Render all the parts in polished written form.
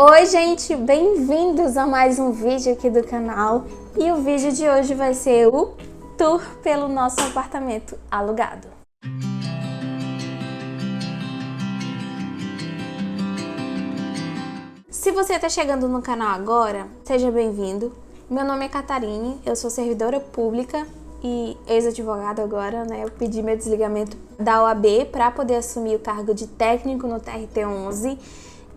Oi gente, bem-vindos a mais um vídeo aqui do canal. E o vídeo de hoje vai ser o tour pelo nosso apartamento alugado. Se você está chegando no canal agora, seja bem-vindo. Meu nome é Catarine, eu sou servidora pública e ex-advogada agora, né? Eu pedi meu desligamento da OAB para poder assumir o cargo de técnico no TRT11.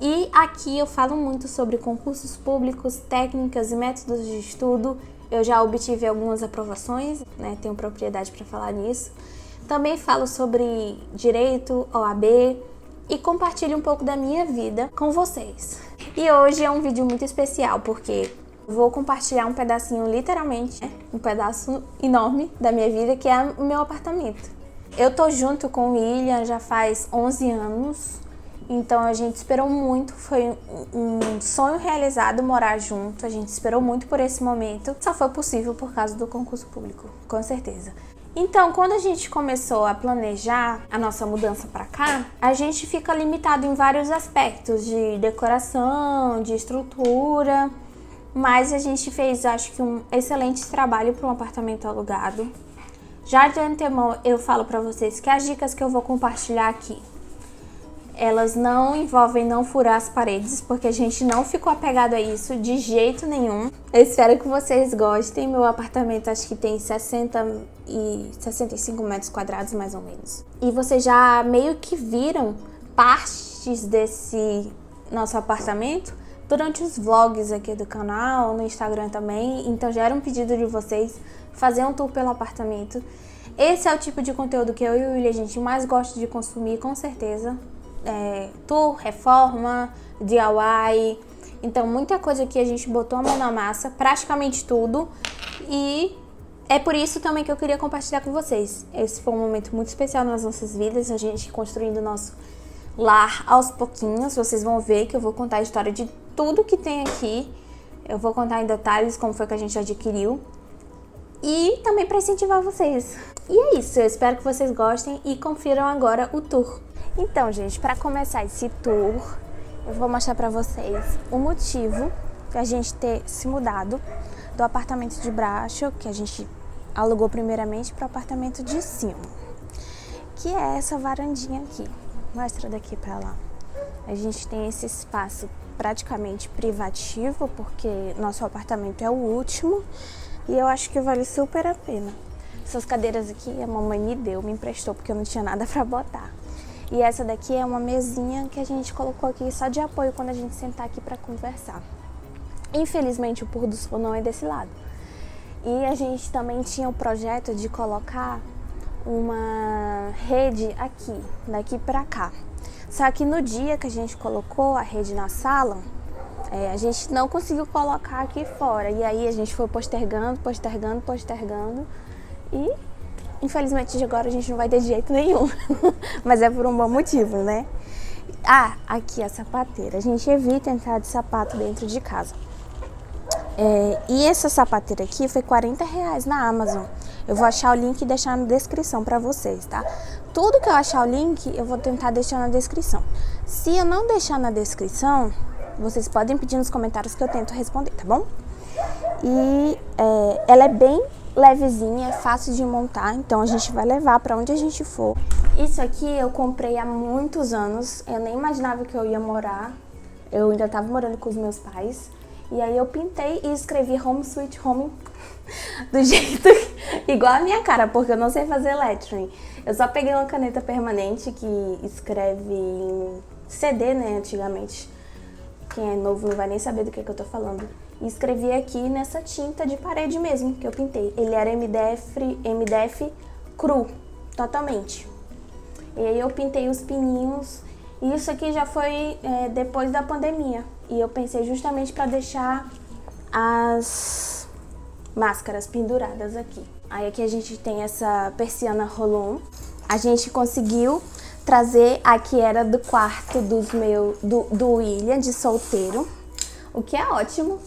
E aqui eu falo muito sobre concursos públicos, técnicas e métodos de estudo. Eu já obtive algumas aprovações, né? Tenho propriedade para falar nisso. Também falo sobre direito, OAB e compartilho um pouco da minha vida com vocês. E hoje é um vídeo muito especial porque vou compartilhar um pedacinho, literalmente, um pedaço enorme da minha vida, que é o meu apartamento. Eu tô junto com o William já faz 11 anos. Então a gente esperou muito, foi um sonho realizado morar junto, a gente esperou muito por esse momento, só foi possível por causa do concurso público, com certeza. Então, quando a gente começou a planejar a nossa mudança para cá, a gente fica limitado em vários aspectos de decoração, de estrutura, mas a gente fez, acho que, um excelente trabalho para um apartamento alugado. Já de antemão, eu falo para vocês que as dicas que eu vou compartilhar aqui, elas não envolvem não furar as paredes, porque a gente não ficou apegado a isso de jeito nenhum. Eu espero que vocês gostem. Meu apartamento acho que tem 65 metros quadrados, mais ou menos. E vocês já meio que viram partes desse nosso apartamento durante os vlogs aqui do canal, no Instagram também. Então já era um pedido de vocês fazer um tour pelo apartamento. Esse é o tipo de conteúdo que eu e o William a gente mais gosta de consumir, com certeza. Tour, reforma, DIY, então muita coisa que a gente botou a mão na massa, praticamente tudo, e é por isso também que eu queria compartilhar com vocês. Esse foi um momento muito especial nas nossas vidas, a gente construindo o nosso lar aos pouquinhos. Vocês vão ver que eu vou contar a história de tudo que tem aqui, eu vou contar em detalhes como foi que a gente adquiriu e também para incentivar vocês. E é isso, eu espero que vocês gostem e confiram agora o tour. Então, gente, para começar esse tour, eu vou mostrar para vocês o motivo de a gente ter se mudado do apartamento de baixo, que a gente alugou primeiramente, para o apartamento de cima, que é essa varandinha aqui. Mostra daqui para lá. A gente tem esse espaço praticamente privativo, porque nosso apartamento é o último e eu acho que vale super a pena. Essas cadeiras aqui a mamãe me emprestou, porque eu não tinha nada para botar. E essa daqui é uma mesinha que a gente colocou aqui só de apoio quando a gente sentar aqui para conversar. Infelizmente o pôr do sol não é desse lado. E a gente também tinha o projeto de colocar uma rede aqui, daqui para cá. Só que no dia que a gente colocou a rede na sala, a gente não conseguiu colocar aqui fora. E aí a gente foi postergando e infelizmente agora a gente não vai ter de jeito nenhum, mas é por um bom motivo, né? Ah, aqui a sapateira. A gente evita entrar de sapato dentro de casa. E essa sapateira aqui foi R$40 na Amazon. Eu vou achar o link e deixar na descrição pra vocês, tá? Tudo que eu achar o link, eu vou tentar deixar na descrição. Se eu não deixar na descrição, vocês podem pedir nos comentários que eu tento responder, tá bom? E ela é bem levezinha, é fácil de montar, então a gente vai levar para onde a gente for. Isso aqui eu comprei há muitos anos, eu nem imaginava que eu ia morar, eu ainda estava morando com os meus pais, e aí eu pintei e escrevi Home Sweet Home do jeito igual a minha cara, porque eu não sei fazer lettering. Eu só peguei uma caneta permanente que escreve em CD, né, antigamente. Quem é novo não vai nem saber do que eu tô falando. E escrevi aqui nessa tinta de parede mesmo, que eu pintei. Ele era MDF cru, totalmente. E aí eu pintei os pininhos. E isso aqui já foi depois da pandemia. E eu pensei justamente para deixar as máscaras penduradas aqui. Aí aqui a gente tem essa persiana roll-on. A gente conseguiu trazer a que era do quarto do William, de solteiro. O que é ótimo.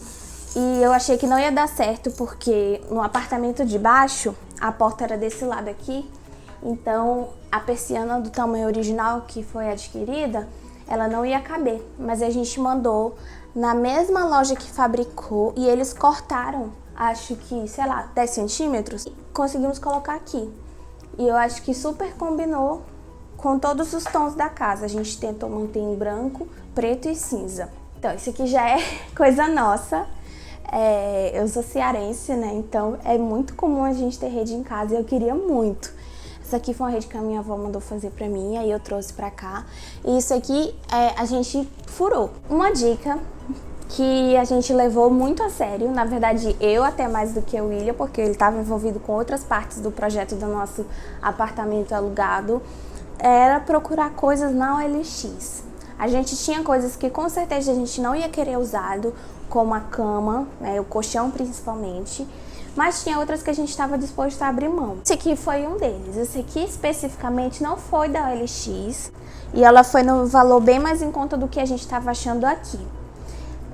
E eu achei que não ia dar certo, porque no apartamento de baixo, a porta era desse lado aqui. Então, a persiana do tamanho original que foi adquirida, ela não ia caber, mas a gente mandou na mesma loja que fabricou e eles cortaram, acho que, sei lá, 10 centímetros, e conseguimos colocar aqui. E eu acho que super combinou com todos os tons da casa. A gente tentou manter em branco, preto e cinza. Então, isso aqui já é coisa nossa. Eu sou cearense, né? Então, é muito comum a gente ter rede em casa e eu queria muito. Essa aqui foi uma rede que a minha avó mandou fazer pra mim, aí eu trouxe pra cá. E isso aqui a gente furou. Uma dica que a gente levou muito a sério, na verdade eu até mais do que o William, porque ele estava envolvido com outras partes do projeto do nosso apartamento alugado, era procurar coisas na OLX. A gente tinha coisas que com certeza a gente não ia querer usado, como a cama, né, o colchão principalmente, mas tinha outras que a gente estava disposto a abrir mão. Esse aqui foi um deles. Esse aqui especificamente não foi da OLX e ela foi no valor bem mais em conta do que a gente estava achando aqui.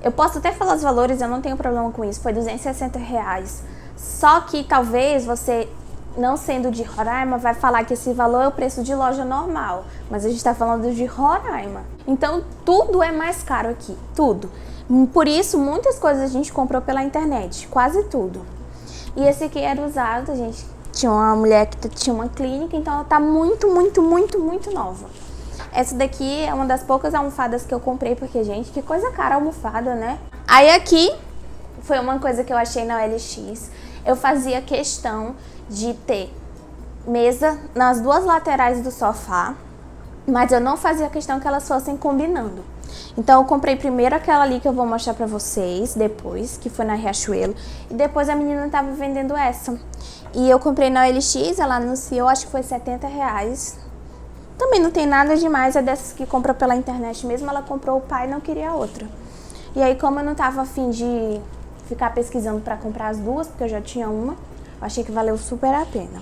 Eu posso até falar os valores, eu não tenho problema com isso, foi R$260. Só que talvez você, não sendo de Roraima, vai falar que esse valor é o preço de loja normal, mas a gente está falando de Roraima. Então tudo é mais caro aqui, tudo. Por isso muitas coisas a gente comprou pela internet, quase tudo. E esse aqui era usado, a gente tinha uma mulher que tinha uma clínica, então ela tá muito nova. Essa daqui é uma das poucas almofadas que eu comprei, porque, gente, que coisa cara a almofada, né? Aí aqui foi uma coisa que eu achei na OLX. Eu fazia questão de ter mesa nas duas laterais do sofá, mas eu não fazia questão que elas fossem combinando. Então eu comprei primeiro aquela ali que eu vou mostrar pra vocês depois, que foi na Riachuelo, e depois a menina tava vendendo essa. E eu comprei na OLX, ela anunciou, acho que foi R$70. Também não tem nada demais, é dessas que compra pela internet mesmo, ela comprou o pai e não queria outra. E aí, como eu não tava afim de ficar pesquisando pra comprar as duas, porque eu já tinha uma, eu achei que valeu super a pena.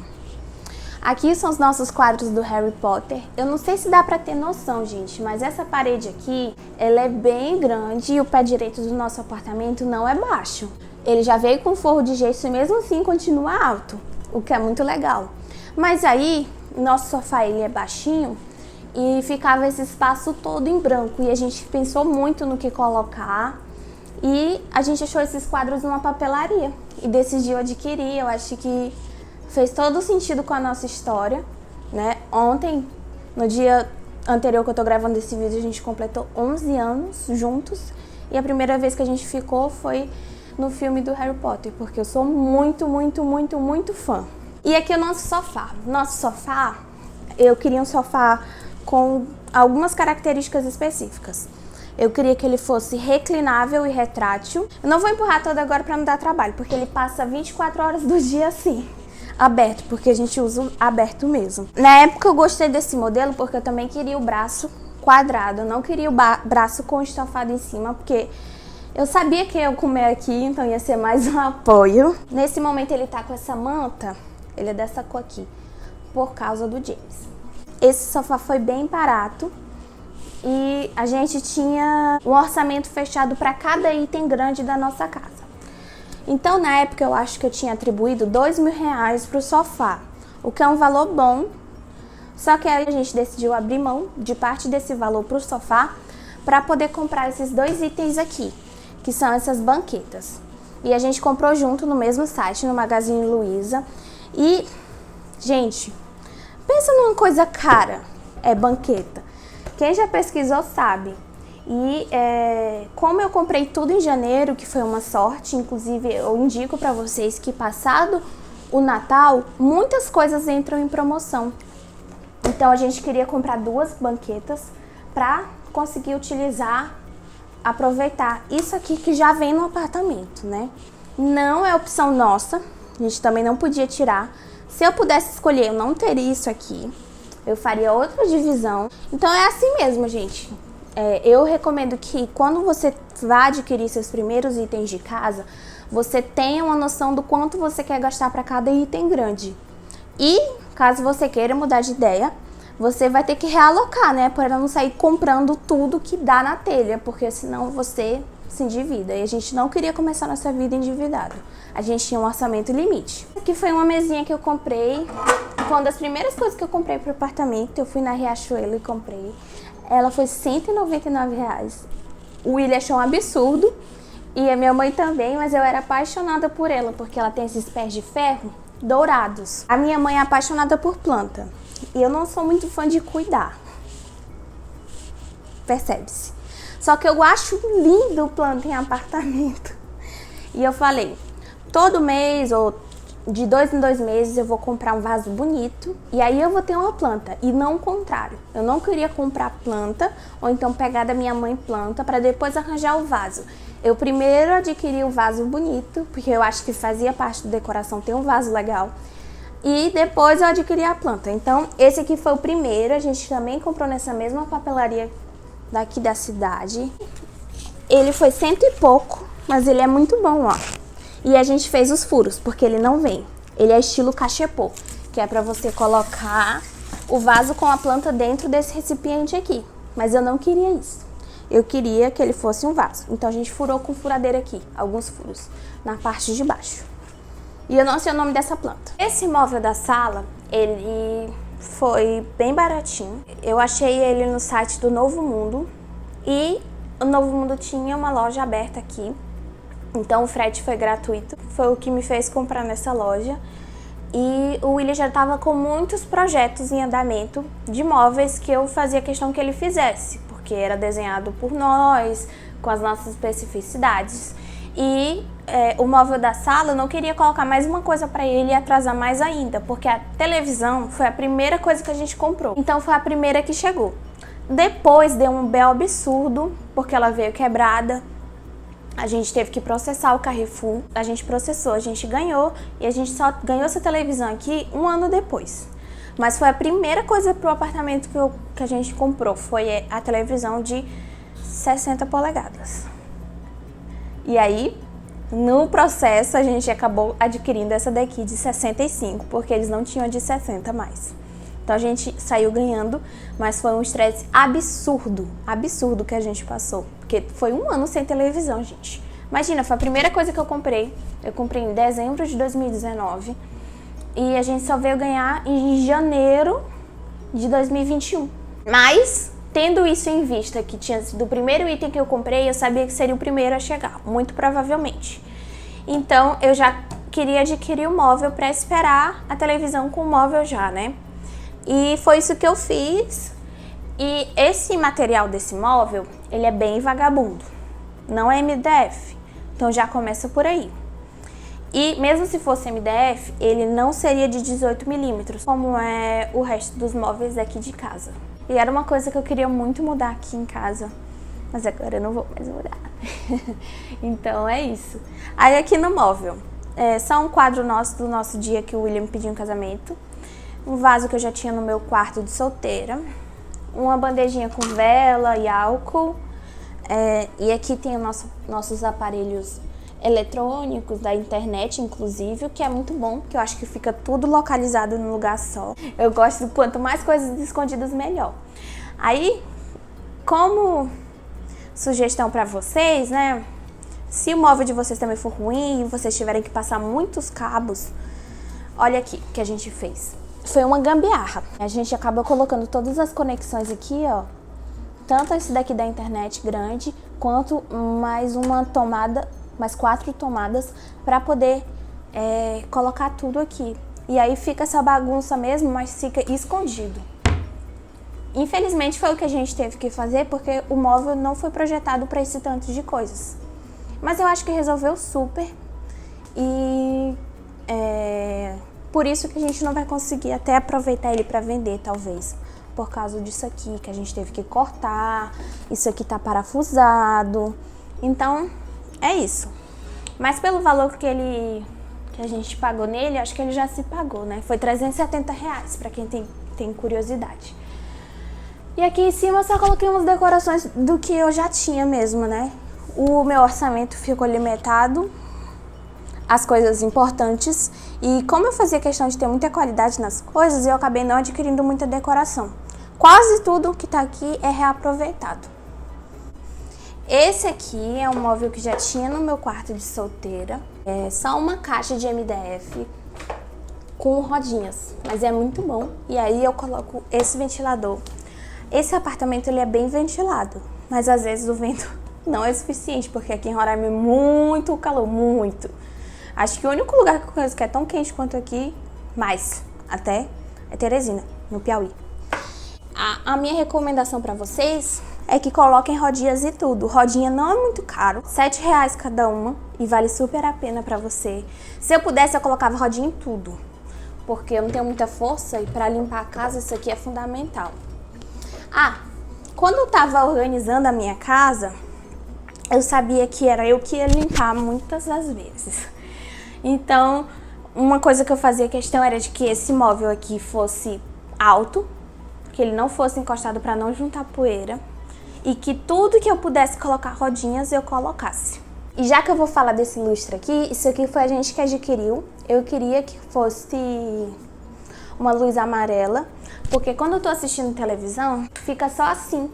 Aqui são os nossos quadros do Harry Potter. Eu não sei se dá pra ter noção, gente, mas essa parede aqui, ela é bem grande e o pé direito do nosso apartamento não é baixo. Ele já veio com forro de gesso e mesmo assim continua alto, o que é muito legal. Mas aí, nosso sofá ele é baixinho e ficava esse espaço todo em branco e a gente pensou muito no que colocar e a gente achou esses quadros numa papelaria e decidiu adquirir. Eu acho que fez todo sentido com a nossa história, né? Ontem, no dia anterior que eu tô gravando esse vídeo, a gente completou 11 anos juntos e a primeira vez que a gente ficou foi no filme do Harry Potter, porque eu sou muito fã. E aqui é o nosso sofá. Nosso sofá, eu queria um sofá com algumas características específicas. Eu queria que ele fosse reclinável e retrátil. Eu não vou empurrar todo agora para não dar trabalho, porque ele passa 24 horas do dia assim, aberto, porque a gente usa aberto mesmo. Na época eu gostei desse modelo porque eu também queria o braço quadrado. Eu não queria o braço com estofado em cima, porque eu sabia que eu ia comer aqui, então ia ser mais um apoio. Nesse momento ele tá com essa manta. Ele é dessa cor aqui, por causa do James. Esse sofá foi bem barato e a gente tinha um orçamento fechado para cada item grande da nossa casa. Então, na época, eu acho que eu tinha atribuído R$2.000 para o sofá, o que é um valor bom. Só que aí a gente decidiu abrir mão de parte desse valor para o sofá para poder comprar esses dois itens aqui, que são essas banquetas. E a gente comprou junto no mesmo site, no Magazine Luiza. E, gente, pensa numa coisa cara, banqueta. Quem já pesquisou sabe. E como eu comprei tudo em janeiro, que foi uma sorte, inclusive eu indico pra vocês que passado o Natal, muitas coisas entram em promoção. Então a gente queria comprar duas banquetas pra conseguir utilizar, aproveitar isso aqui que já vem no apartamento, né? Não é opção nossa. A gente também não podia tirar. Se eu pudesse escolher, eu não teria isso aqui. Eu faria outra divisão. Então é assim mesmo, gente. Eu recomendo que quando você vá adquirir seus primeiros itens de casa, você tenha uma noção do quanto você quer gastar para cada item grande. E caso você queira mudar de ideia, você vai ter que realocar, né? Para não sair comprando tudo que dá na telha, porque senão você se endivida. E a gente não queria começar nossa vida endividado. A gente tinha um orçamento limite. Aqui foi uma mesinha que eu comprei. Foi uma das primeiras coisas que eu comprei para o apartamento. Eu fui na Riachuelo e comprei. Ela foi R$199. O William achou um absurdo e a minha mãe também, mas eu era apaixonada por ela, porque ela tem esses pés de ferro dourados. A minha mãe é apaixonada por planta e eu não sou muito fã de cuidar. Percebe-se. Só que eu acho lindo planta em apartamento. E eu falei, todo mês ou de 2 em 2 meses eu vou comprar um vaso bonito e aí eu vou ter uma planta, e não o contrário. Eu não queria comprar planta ou então pegar da minha mãe planta para depois arranjar o vaso. Eu primeiro adquiri o vaso bonito, porque eu acho que fazia parte da decoração ter um vaso legal, e depois eu adquiri a planta. Então esse aqui foi o primeiro, a gente também comprou nessa mesma papelaria daqui da cidade. Ele foi 100 e pouco, mas ele é muito bom, ó. E a gente fez os furos, porque ele não vem. Ele é estilo cachepô, que é pra você colocar o vaso com a planta dentro desse recipiente aqui. Mas eu não queria isso. Eu queria que ele fosse um vaso. Então a gente furou com furadeira aqui, alguns furos, na parte de baixo. E eu não sei o nome dessa planta. Esse móvel da sala, ele foi bem baratinho. Eu achei ele no site do Novo Mundo. E o Novo Mundo tinha uma loja aberta aqui. Então o frete foi gratuito, foi o que me fez comprar nessa loja. E o William já estava com muitos projetos em andamento de móveis que eu fazia questão que ele fizesse, porque era desenhado por nós, com as nossas especificidades. E o móvel da sala eu não queria colocar mais uma coisa para ele e atrasar mais ainda, porque a televisão foi a primeira coisa que a gente comprou. Então foi a primeira que chegou. Depois deu um belo absurdo, porque ela veio quebrada. A gente teve que processar o Carrefour, a gente processou, a gente ganhou, e a gente só ganhou essa televisão aqui um ano depois. Mas foi a primeira coisa pro apartamento que a gente comprou, foi a televisão de 60 polegadas. E aí, no processo, a gente acabou adquirindo essa daqui de 65, porque eles não tinham de 60 mais. Então a gente saiu ganhando, mas foi um estresse absurdo que a gente passou. Porque foi um ano sem televisão, gente. Imagina, foi a primeira coisa que eu comprei. Eu comprei em dezembro de 2019. E a gente só veio ganhar em janeiro de 2021. Mas, tendo isso em vista, que tinha sido o primeiro item que eu comprei, eu sabia que seria o primeiro a chegar, muito provavelmente. Então, eu já queria adquirir o móvel para esperar a televisão com o móvel já, né? E foi isso que eu fiz. E esse material desse móvel, ele é bem vagabundo. Não é MDF. Então já começa por aí. E mesmo se fosse MDF, ele não seria de 18 milímetros, como é o resto dos móveis aqui de casa. E era uma coisa que eu queria muito mudar aqui em casa. Mas agora eu não vou mais mudar. Então é isso. Aí aqui no móvel, só um quadro do nosso dia que o William pediu em casamento. Um vaso que eu já tinha no meu quarto de solteira, uma bandejinha com vela e álcool, e aqui tem nossos aparelhos eletrônicos da internet, inclusive, o que é muito bom, porque eu acho que fica tudo localizado num lugar só. Eu gosto, quanto mais coisas escondidas, melhor. Aí, como sugestão para vocês, né, se o móvel de vocês também for ruim e vocês tiverem que passar muitos cabos, olha aqui o que a gente fez. Foi uma gambiarra. A gente acabou colocando todas as conexões aqui, ó. Tanto esse daqui da internet grande, quanto mais uma tomada, mais 4 tomadas, para poder colocar tudo aqui. E aí fica essa bagunça mesmo, mas fica escondido. Infelizmente foi o que a gente teve que fazer, porque o móvel não foi projetado para esse tanto de coisas. Mas eu acho que resolveu super. E por isso que a gente não vai conseguir até aproveitar ele para vender, talvez. Por causa disso aqui, que a gente teve que cortar. Isso aqui tá parafusado. Então, é isso. Mas pelo valor que a gente pagou nele, acho que ele já se pagou, né? Foi R$370, para quem tem curiosidade. E aqui em cima eu só coloquei umas decorações do que eu já tinha mesmo, né? O meu orçamento ficou limitado às coisas importantes. E como eu fazia questão de ter muita qualidade nas coisas, eu acabei não adquirindo muita decoração. Quase tudo que tá aqui é reaproveitado. Esse aqui é um móvel que já tinha no meu quarto de solteira. É só uma caixa de MDF com rodinhas, mas é muito bom. E aí eu coloco esse ventilador Esse apartamento ele é bem ventilado, mas às vezes o vento não é suficiente, porque aqui em Roraima é muito calor, muito. Acho que o único lugar que eu conheço que é tão quente quanto aqui, mais até, é Teresina, no Piauí. A minha recomendação para vocês é que coloquem rodinhas e tudo. Rodinha não é muito caro, R$7 cada uma e vale super a pena para você. Se eu pudesse, eu colocava rodinha em tudo, porque eu não tenho muita força e para limpar a casa isso aqui é fundamental. Quando eu tava organizando a minha casa, eu sabia que era eu que ia limpar muitas das vezes. Então, uma coisa que eu fazia questão era de que esse móvel aqui fosse alto, que ele não fosse encostado para não juntar poeira e que tudo que eu pudesse colocar rodinhas eu colocasse. E já que eu vou falar desse lustre aqui, isso aqui foi a gente que adquiriu. Eu queria que fosse uma luz amarela, porque quando eu tô assistindo televisão, fica só assim.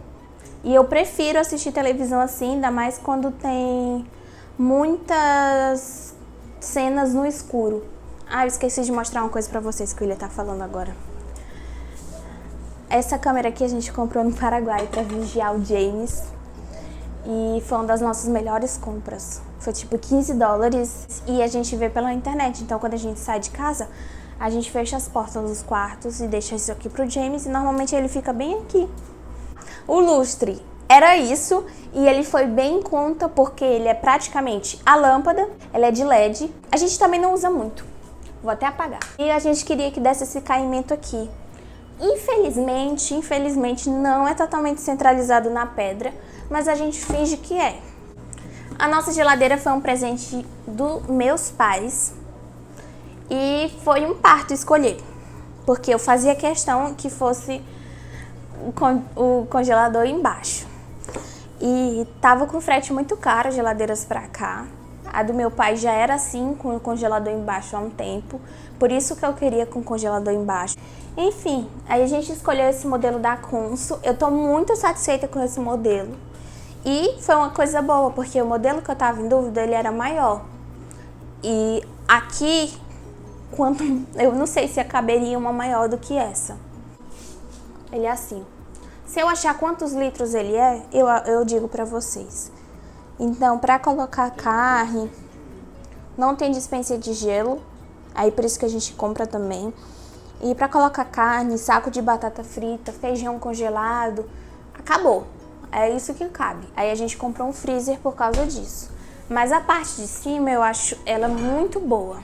E eu prefiro assistir televisão assim, ainda mais quando tem muitas cenas no escuro. Eu esqueci de mostrar uma coisa pra vocês que o William tá falando agora. Essa câmera aqui a gente comprou no Paraguai pra vigiar o James. E foi uma das nossas melhores compras. Foi tipo $15 e a gente vê pela internet. Então quando a gente sai de casa, a gente fecha as portas dos quartos e deixa isso aqui pro James. E normalmente ele fica bem aqui. O lustre era isso e ele foi bem em conta porque ele é praticamente a lâmpada, ela é de LED. A gente também não usa muito, vou até apagar. E a gente queria que desse esse caimento aqui. Infelizmente não é totalmente centralizado na pedra, mas a gente finge que é. A nossa geladeira foi um presente dos meus pais e foi um parto escolher, porque eu fazia questão que fosse o congelador embaixo. E tava com frete muito caro as geladeiras pra cá. A do meu pai já era assim, com o congelador embaixo há um tempo. Por isso que eu queria com o congelador embaixo. Enfim, aí a gente escolheu esse modelo da Consul. Eu tô muito satisfeita com esse modelo. E foi uma coisa boa, porque o modelo que eu tava em dúvida, ele era maior. E aqui, eu não sei se caberia uma maior do que essa. Ele é assim. Se eu achar quantos litros ele é, eu digo pra vocês. Então, pra colocar carne, não tem dispensa de gelo. Aí por isso que a gente compra também. E pra colocar carne, saco de batata frita, feijão congelado, acabou. É isso que cabe. Aí a gente comprou um freezer por causa disso. Mas a parte de cima eu acho ela muito boa.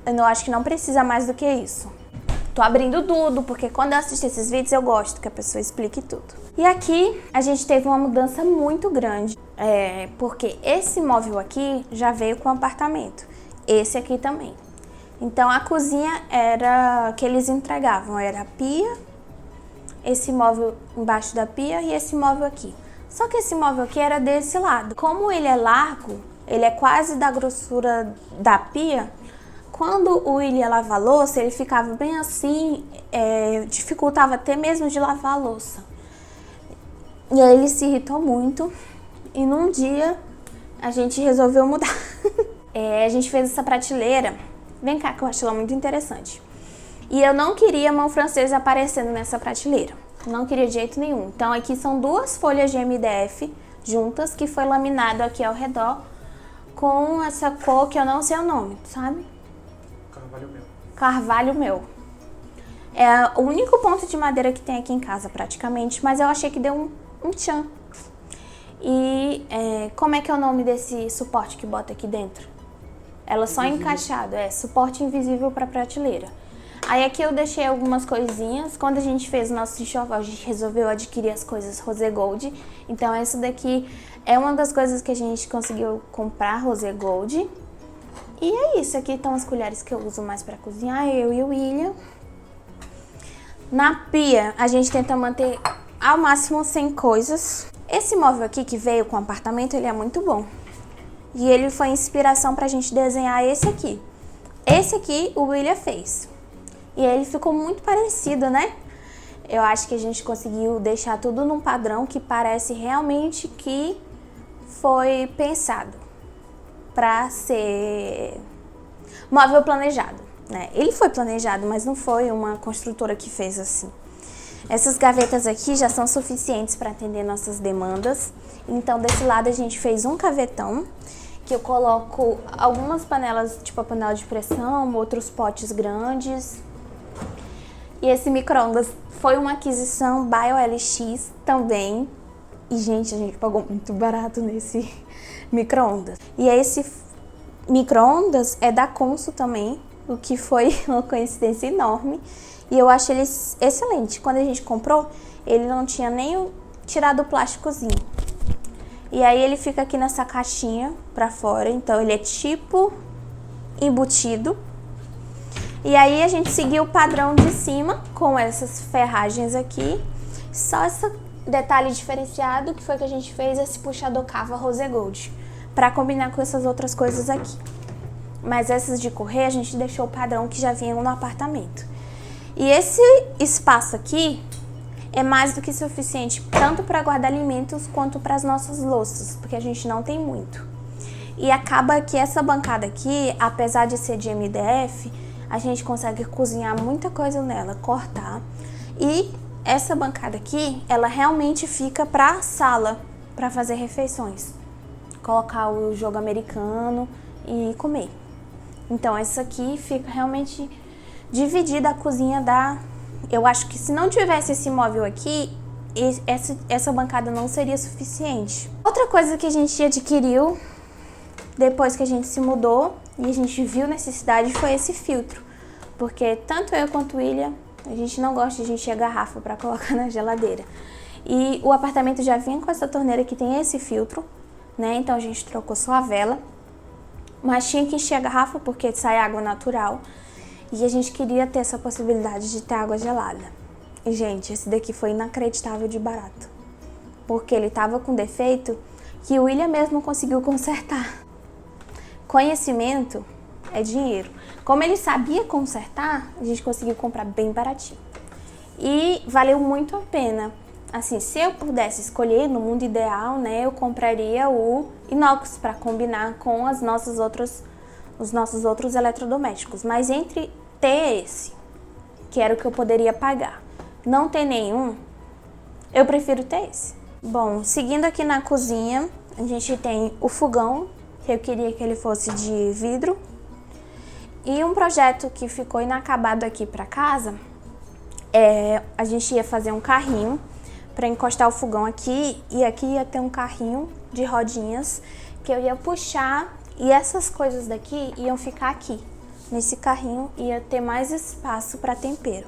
Eu não acho que não precisa mais do que isso. Tô abrindo tudo, porque quando eu assisto esses vídeos eu gosto que a pessoa explique tudo. E aqui a gente teve uma mudança muito grande. Porque esse móvel aqui já veio com o apartamento. Esse aqui também. Então a cozinha era que eles entregavam, era a pia, esse móvel embaixo da pia e esse móvel aqui. Só que esse móvel aqui era desse lado. Como ele é largo, ele é quase da grossura da pia, quando o William ia lavar a louça, ele ficava bem assim, dificultava até mesmo de lavar a louça. E aí ele se irritou muito e num dia a gente resolveu mudar. A gente fez essa prateleira, vem cá que eu acho ela muito interessante. E eu não queria mão francesa aparecendo nessa prateleira, não queria de jeito nenhum. Então aqui são duas folhas de MDF juntas que foi laminado aqui ao redor com essa cor que eu não sei o nome, sabe? Carvalho Mel. Carvalho Mel. É o único ponto de madeira que tem aqui em casa praticamente, mas eu achei que deu um tchan. E como é que é o nome desse suporte que bota aqui dentro? Ela só encaixado, suporte invisível para prateleira. Aí aqui eu deixei algumas coisinhas. Quando a gente fez o nosso enxoval, a gente resolveu adquirir as coisas Rose Gold. Então essa daqui é uma das coisas que a gente conseguiu comprar, Rose Gold. E é isso, aqui estão as colheres que eu uso mais para cozinhar, eu e o William. Na pia, a gente tenta manter ao máximo 100 coisas. Esse móvel aqui que veio com o apartamento, ele é muito bom. E ele foi inspiração pra gente desenhar esse aqui. Esse aqui o William fez. E ele ficou muito parecido, né? Eu acho que a gente conseguiu deixar tudo num padrão que parece realmente que foi pensado pra ser móvel planejado, né? Ele foi planejado, mas não foi uma construtora que fez assim. Essas gavetas aqui já são suficientes para atender nossas demandas. Então, desse lado a gente fez um gavetão, que eu coloco algumas panelas, tipo a panela de pressão, outros potes grandes. E esse micro-ondas foi uma aquisição by OLX também. E, gente, a gente pagou muito barato nesse micro-ondas. E esse micro-ondas é da Consul também, o que foi uma coincidência enorme. E eu acho ele excelente. Quando a gente comprou, ele não tinha nem tirado o plásticozinho. E aí ele fica aqui nessa caixinha pra fora, então ele é tipo embutido. E aí a gente seguiu o padrão de cima com essas ferragens aqui. Só esse detalhe diferenciado que foi que a gente fez esse puxador cava rose gold, pra combinar com essas outras coisas aqui. Mas essas de correr a gente deixou o padrão que já vinha no apartamento. E esse espaço aqui é mais do que suficiente tanto para guardar alimentos quanto para as nossas louças, porque a gente não tem muito. E acaba que essa bancada aqui, apesar de ser de MDF, a gente consegue cozinhar muita coisa nela, cortar. E essa bancada aqui, ela realmente fica para sala, para fazer refeições. Colocar o jogo americano e comer. Então essa aqui fica realmente dividida a cozinha da... Eu acho que se não tivesse esse móvel aqui, essa bancada não seria suficiente. Outra coisa que a gente adquiriu depois que a gente se mudou e a gente viu necessidade foi esse filtro. Porque tanto eu quanto o William, a gente não gosta de encher a garrafa para colocar na geladeira. E o apartamento já vinha com essa torneira que tem esse filtro, né? Então a gente trocou só a vela. Mas tinha que encher a garrafa porque sai água natural. E a gente queria ter essa possibilidade de ter água gelada. E, gente, esse daqui foi inacreditável de barato. Porque ele tava com defeito que o William mesmo conseguiu consertar. Conhecimento é dinheiro. Como ele sabia consertar, a gente conseguiu comprar bem baratinho. E valeu muito a pena. Assim, se eu pudesse escolher no mundo ideal, né, eu compraria o inox para combinar com os nossos outros eletrodomésticos. Mas entre ter esse, que era o que eu poderia pagar, não ter nenhum, eu prefiro ter esse. Bom, seguindo aqui na cozinha, a gente tem o fogão, que eu queria que ele fosse de vidro. E um projeto que ficou inacabado aqui para casa, a gente ia fazer um carrinho para encostar o fogão aqui, e aqui ia ter um carrinho de rodinhas que eu ia puxar e essas coisas daqui iam ficar aqui. Nesse carrinho ia ter mais espaço para tempero.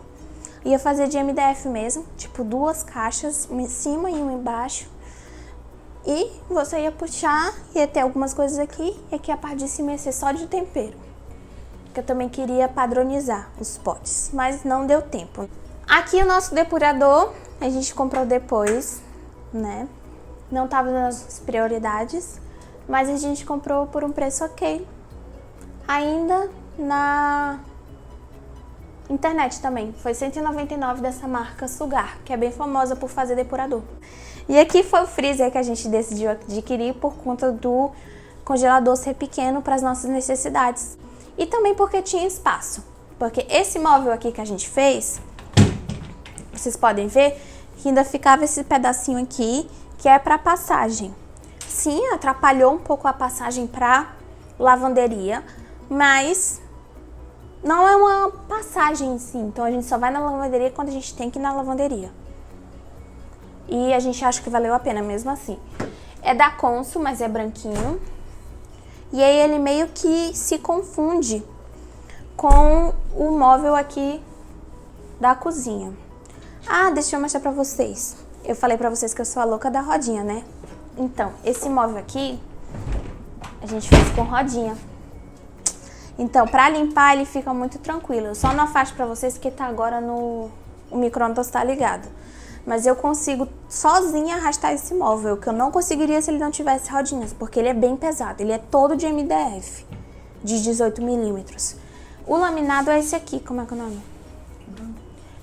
Ia fazer de MDF mesmo, tipo 2 caixas, uma em cima e uma embaixo. E você ia puxar, ia ter algumas coisas aqui, e aqui a parte de cima ia ser só de tempero. Que eu também queria padronizar os potes, mas não deu tempo. Aqui o nosso depurador, a gente comprou depois, né? Não estava nas prioridades, mas a gente comprou por um preço ok. Ainda na internet também. Foi R$199 dessa marca Sugar, que é bem famosa por fazer depurador. E aqui foi o freezer que a gente decidiu adquirir por conta do congelador ser pequeno para as nossas necessidades. E também porque tinha espaço. Porque esse móvel aqui que a gente fez, vocês podem ver que ainda ficava esse pedacinho aqui, que é para passagem. Sim, atrapalhou um pouco a passagem para lavanderia, mas não é uma passagem em si. Então a gente só vai na lavanderia quando a gente tem que ir na lavanderia. E a gente acha que valeu a pena mesmo assim. É da Consul, mas é branquinho. E aí ele meio que se confunde com o móvel aqui da cozinha. Ah, deixa eu mostrar pra vocês. Eu falei pra vocês que eu sou a louca da rodinha, né? Então, esse móvel aqui, a gente fez com rodinha. Então, pra limpar, ele fica muito tranquilo. Eu só não afasto pra vocês que tá agora o micro-ondas tá ligado. Mas eu consigo sozinha arrastar esse móvel, que eu não conseguiria se ele não tivesse rodinhas, porque ele é bem pesado. Ele é todo de MDF, de 18 milímetros. O laminado é esse aqui, como é que é o nome?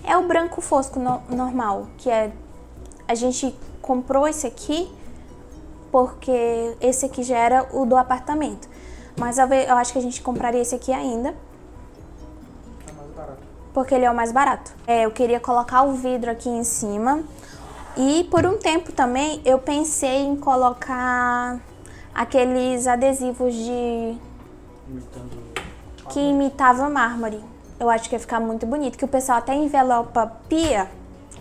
É o branco fosco normal, que é... A gente comprou esse aqui porque esse aqui já era o do apartamento. Mas eu acho que a gente compraria esse aqui ainda. Tá mais barato. porque ele é o mais barato. Eu queria colocar o vidro aqui em cima. E por um tempo também eu pensei em colocar aqueles adesivos que imitava mármore. Eu acho que ia ficar muito bonito, que o pessoal até envelopa pia.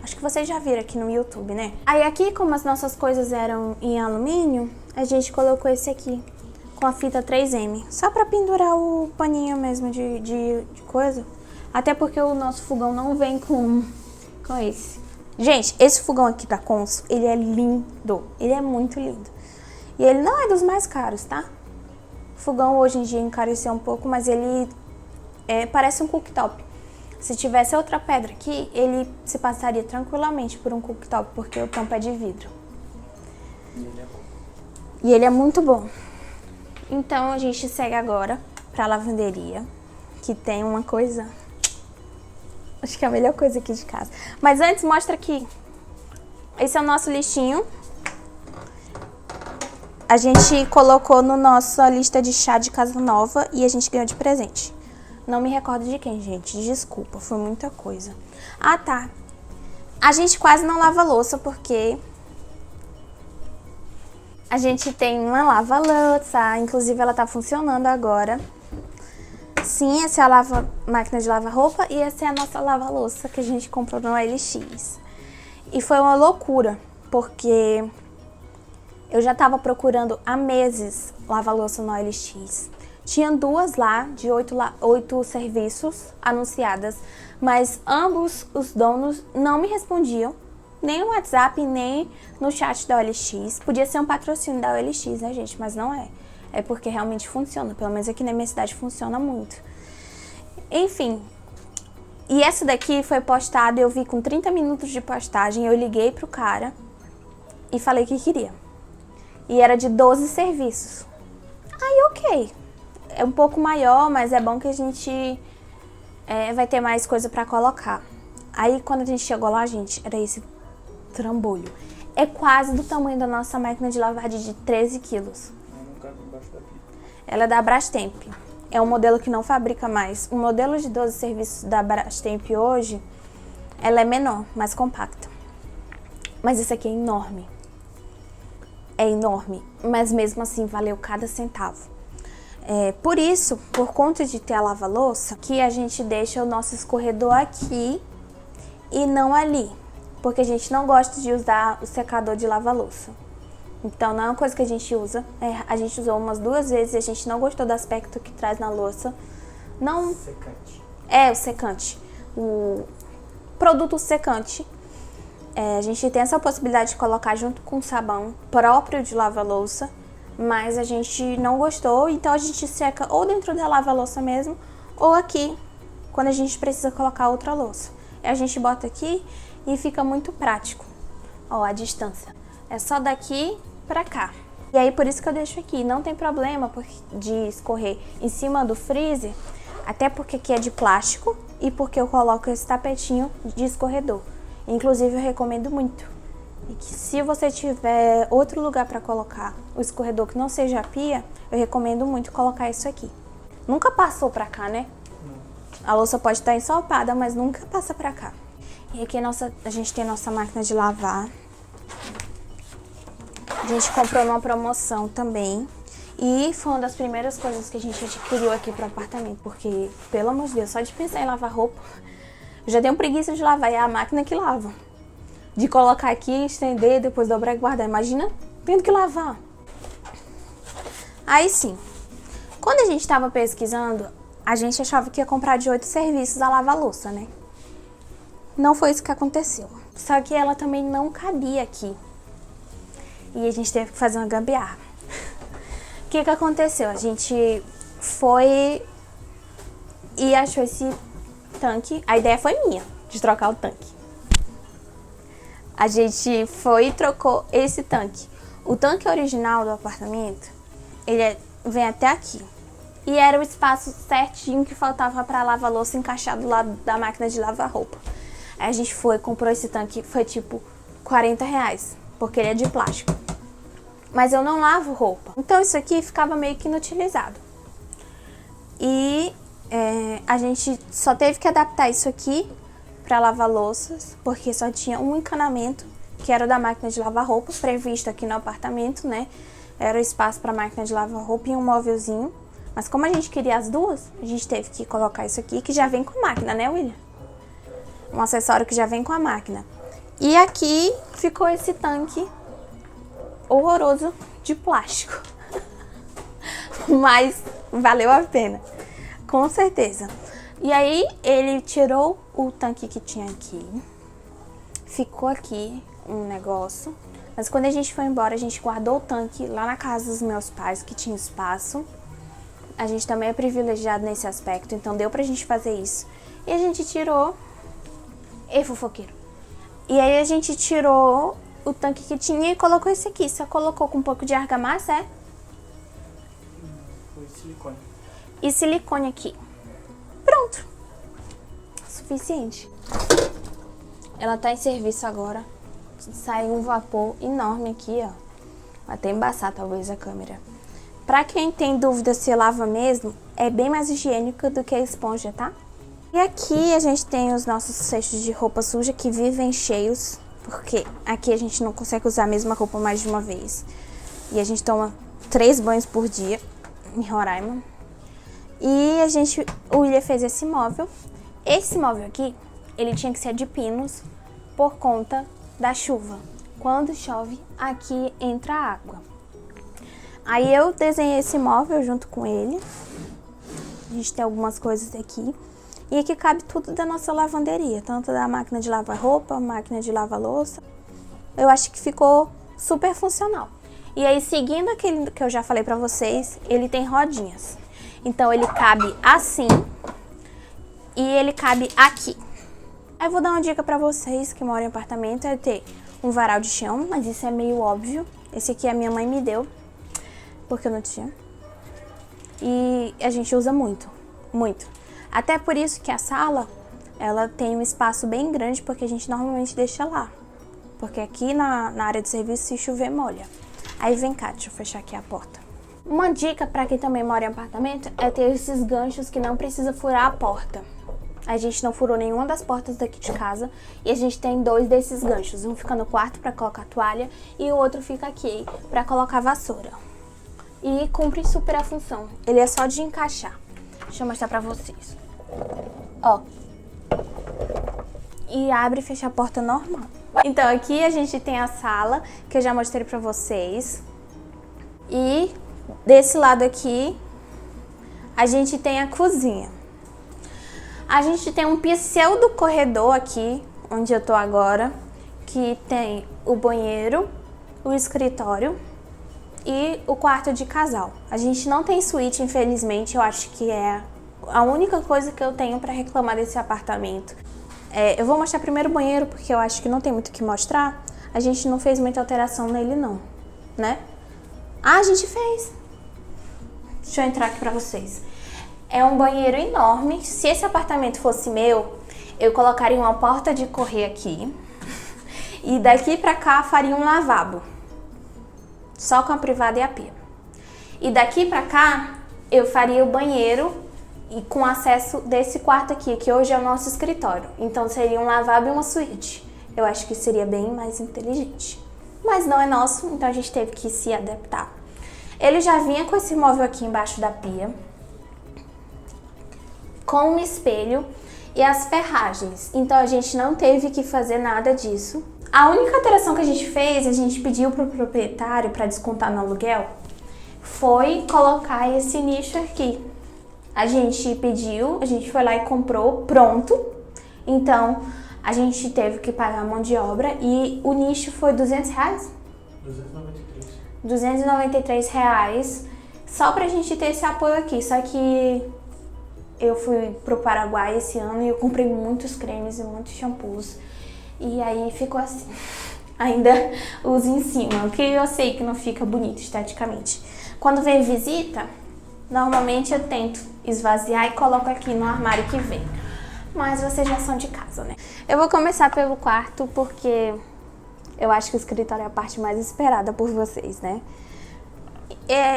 Acho que vocês já viram aqui no YouTube, né? Aí aqui, como as nossas coisas eram em alumínio, a gente colocou esse aqui, com a fita 3M. Só pra pendurar o paninho mesmo de coisa. Até porque o nosso fogão não vem com esse. Gente, esse fogão aqui da Consul, ele é lindo. Ele é muito lindo. E ele não é dos mais caros, tá? O fogão hoje em dia encareceu um pouco, mas ele parece um cooktop. Se tivesse outra pedra aqui, ele se passaria tranquilamente por um cooktop, porque o tampo é de vidro. E ele é muito bom. Então a gente segue agora pra lavanderia, que tem uma coisa... Acho que é a melhor coisa aqui de casa. Mas antes, mostra aqui. Esse é o nosso lixinho. A gente colocou no nossa lista de chá de casa nova e a gente ganhou de presente. Não me recordo de quem, gente. Desculpa, foi muita coisa. Ah, tá. A gente quase não lava louça porque a gente tem uma lava-louça. Inclusive, ela tá funcionando agora. Sim, essa é a máquina de lavar roupa e essa é a nossa lava-louça que a gente comprou no OLX. E foi uma loucura, porque eu já tava procurando há meses lava-louça no OLX. Tinha duas lá, de 8 serviços anunciadas, mas ambos os donos não me respondiam, nem no WhatsApp, nem no chat da OLX. Podia ser um patrocínio da OLX, né, gente? Mas não é. É porque realmente funciona, pelo menos aqui na minha cidade funciona muito. Enfim, e essa daqui foi postada, eu vi com 30 minutos de postagem, eu liguei pro cara e falei que queria. E era de 12 serviços. Aí, ok. É um pouco maior, mas é bom que a gente vai ter mais coisa pra colocar. Aí, quando a gente chegou lá, gente, era esse trambolho. É quase do tamanho da nossa máquina de lavar de 13 quilos. Ela é da Brastemp. É um modelo que não fabrica mais. O modelo de 12 serviços da Brastemp hoje, ela é menor, mais compacta. Mas esse aqui é enorme. É enorme, mas mesmo assim valeu cada centavo. Por isso, por conta de ter a lava-louça, que a gente deixa o nosso escorredor aqui e não ali. Porque a gente não gosta de usar o secador de lava-louça. Então não é uma coisa que a gente usa. A gente usou umas 2 vezes e a gente não gostou do aspecto que traz na louça. Não... Secante. O secante. O produto secante. A gente tem essa possibilidade de colocar junto com o sabão próprio de lava-louça. Mas a gente não gostou, então a gente seca ou dentro da lava-louça mesmo, ou aqui, quando a gente precisa colocar outra louça. A gente bota aqui e fica muito prático. Ó, a distância. É só daqui pra cá. E aí por isso que eu deixo aqui. Não tem problema de escorrer em cima do freezer, até porque aqui é de plástico e porque eu coloco esse tapetinho de escorredor. Inclusive eu recomendo muito. E que se você tiver outro lugar pra colocar o escorredor que não seja a pia, eu recomendo muito colocar isso aqui. Nunca passou pra cá, né? Não. A louça pode estar ensopada, mas nunca passa pra cá. E aqui a gente tem a nossa máquina de lavar. A gente comprou numa promoção também. E foi uma das primeiras coisas que a gente adquiriu aqui pro apartamento. Porque, pelo amor de Deus, só de pensar em lavar roupa, eu já tenho preguiça de lavar. É a máquina que lava. De colocar aqui, estender, depois dobrar e guardar. Imagina tendo que lavar. Aí sim, quando a gente tava pesquisando, a gente achava que ia comprar de 8 serviços a lava-louça, né? Não foi isso que aconteceu. Só que ela também não cabia aqui. E a gente teve que fazer uma gambiarra. O que aconteceu? A gente foi e achou esse tanque. A ideia foi minha, de trocar o tanque. A gente foi e trocou esse tanque. O tanque original do apartamento, ele vem até aqui. E era o espaço certinho que faltava para lavar louça encaixado do lado da máquina de lavar roupa. Aí a gente foi, comprou esse tanque, foi tipo R$40, porque ele é de plástico. Mas eu não lavo roupa. Então isso aqui ficava meio que inutilizado. E A gente só teve que adaptar isso aqui para lavar louças, porque só tinha um encanamento, que era o da máquina de lavar roupa, previsto aqui no apartamento, né? Era o espaço para máquina de lavar roupa e um móvelzinho. Mas como a gente queria as duas, a gente teve que colocar isso aqui, que já vem com a máquina, né, William? Um acessório que já vem com a máquina. E aqui ficou esse tanque horroroso de plástico. Mas valeu a pena, com certeza. E aí ele tirou o tanque que tinha aqui. Ficou aqui um negócio. Mas quando a gente foi embora, a gente guardou o tanque lá na casa dos meus pais, que tinha espaço. A gente também é privilegiado nesse aspecto, então deu pra gente fazer isso. E a gente tirou... Ei, fofoqueiro. E aí a gente tirou o tanque que tinha e colocou esse aqui. Só colocou com um pouco de argamassa, é? Foi silicone. E silicone aqui. Pronto. Suficiente. Ela tá em serviço agora. Sai um vapor enorme aqui, ó. Vai até embaçar talvez a câmera. Pra quem tem dúvida se lava mesmo, é bem mais higiênico do que a esponja, tá? E aqui a gente tem os nossos cestos de roupa suja que vivem cheios, porque aqui a gente não consegue usar a mesma roupa mais de uma vez. E a gente toma 3 banhos por dia em Roraima. E o William fez esse móvel. Esse móvel aqui, ele tinha que ser de pinos por conta da chuva. Quando chove, aqui entra água. Aí eu desenhei esse móvel junto com ele. A gente tem algumas coisas aqui. E aqui cabe tudo da nossa lavanderia, tanto da máquina de lavar roupa, máquina de lavar louça. Eu acho que ficou super funcional. E aí, seguindo aquele que eu já falei pra vocês, ele tem rodinhas. Então ele cabe assim e ele cabe aqui. Aí eu vou dar uma dica pra vocês que moram em apartamento, é ter um varal de chão, mas isso é meio óbvio. Esse aqui a minha mãe me deu, porque eu não tinha. E a gente usa muito, muito. Até por isso que a sala, ela tem um espaço bem grande, porque a gente normalmente deixa lá. Porque aqui na área de serviço, se chover, molha. Aí vem cá, deixa eu fechar aqui a porta. Uma dica para quem também mora em apartamento é ter esses ganchos que não precisa furar a porta. A gente não furou nenhuma das portas daqui de casa e a gente tem 2 desses ganchos. Um fica no quarto para colocar a toalha e o outro fica aqui para colocar a vassoura. E cumpre super a função. Ele é só de encaixar. Deixa eu mostrar pra vocês. Ó. E abre e fecha a porta normal. Então aqui a gente tem a sala, que eu já mostrei pra vocês. E desse lado aqui, a gente tem a cozinha. A gente tem um pseudo corredor aqui, onde eu tô agora, que tem o banheiro, o escritório e o quarto de casal. A gente não tem suíte, infelizmente. Eu acho que é a única coisa que eu tenho pra reclamar desse apartamento. Eu vou mostrar primeiro o banheiro, porque eu acho que não tem muito o que mostrar. A gente não fez muita alteração nele não, né? Ah, a gente fez. Deixa eu entrar aqui pra vocês. É um banheiro enorme. Se esse apartamento fosse meu, eu colocaria uma porta de correr aqui. E daqui pra cá faria um lavabo. Só com a privada e a pia. E daqui pra cá, eu faria o banheiro e com acesso desse quarto aqui, que hoje é o nosso escritório. Então seria um lavabo e uma suíte. Eu acho que seria bem mais inteligente. Mas não é nosso, então a gente teve que se adaptar. Ele já vinha com esse móvel aqui embaixo da pia, com um espelho e as ferragens. Então a gente não teve que fazer nada disso. A única alteração que a gente fez, a gente pediu pro proprietário para descontar no aluguel, foi colocar esse nicho aqui. A gente pediu, a gente foi lá e comprou pronto. Então a gente teve que pagar a mão de obra e o nicho foi R$200? 293. R$293 só pra gente ter esse apoio aqui. Só que eu fui pro Paraguai esse ano e eu comprei muitos cremes e muitos shampoos. E aí ficou assim. Ainda uso em cima, que eu sei que não fica bonito esteticamente. Quando vem visita, normalmente eu tento esvaziar e coloco aqui no armário que vem. Mas vocês já são de casa, né? Eu vou começar pelo quarto porque eu acho que o escritório é a parte mais esperada por vocês, né?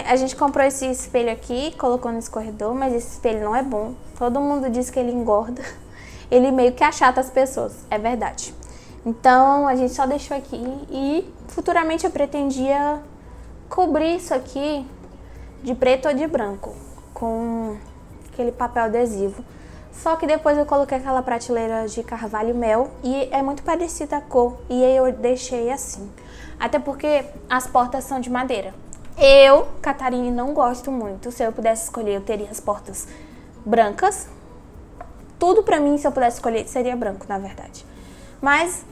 A gente comprou esse espelho aqui, colocou nesse corredor, mas esse espelho não é bom. Todo mundo diz que ele engorda. Ele meio que achata as pessoas, é verdade. Então a gente só deixou aqui e futuramente eu pretendia cobrir isso aqui de preto ou de branco, com aquele papel adesivo. Só que depois eu coloquei aquela prateleira de carvalho mel e é muito parecida a cor. E aí eu deixei assim. Até porque as portas são de madeira. Eu, Catarine, não gosto muito. Se eu pudesse escolher, eu teria as portas brancas. Tudo pra mim, se eu pudesse escolher, seria branco, na verdade. Mas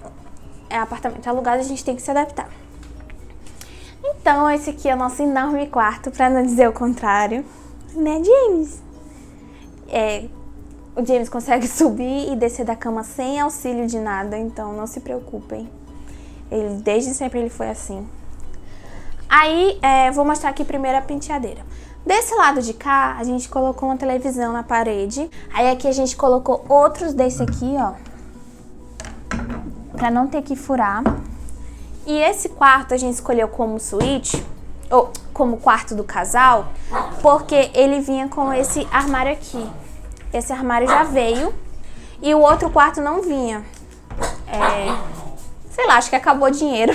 é apartamento alugado, a gente tem que se adaptar. Então, esse aqui é o nosso enorme quarto, pra não dizer o contrário. Né, James? O James consegue subir e descer da cama sem auxílio de nada, então não se preocupem. Desde sempre ele foi assim. Aí, vou mostrar aqui primeiro a penteadeira. Desse lado de cá, a gente colocou uma televisão na parede. Aí aqui a gente colocou outros desse aqui, ó. Pra não ter que furar. E esse quarto a gente escolheu como suíte, ou como quarto do casal, porque ele vinha com esse armário aqui. Esse armário já veio e o outro quarto não vinha. Sei lá, acho que acabou o dinheiro